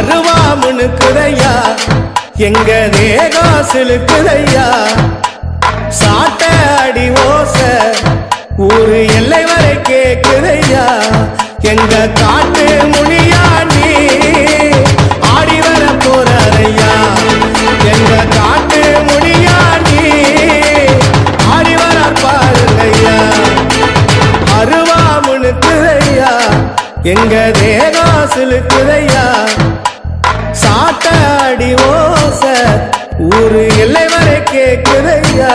அருவாமுனுக்குதையா எங்க தேகம் சிலுக்குதையா சாட்ட அடி ஓச ஊரு எல்லை வரை கேக்குதையா எங்க காட்டு முனியா நீ ஆடி வர போறையா எங்க காட்டு முனியா நீ ஆடி வர பாருங்கய்யா அருவாமுனுக்குதையா எங்க தேகம் சிலுக்குதையா சாட்ட அடி ஓச ஊரு எல்லை வரை கேக்குதையா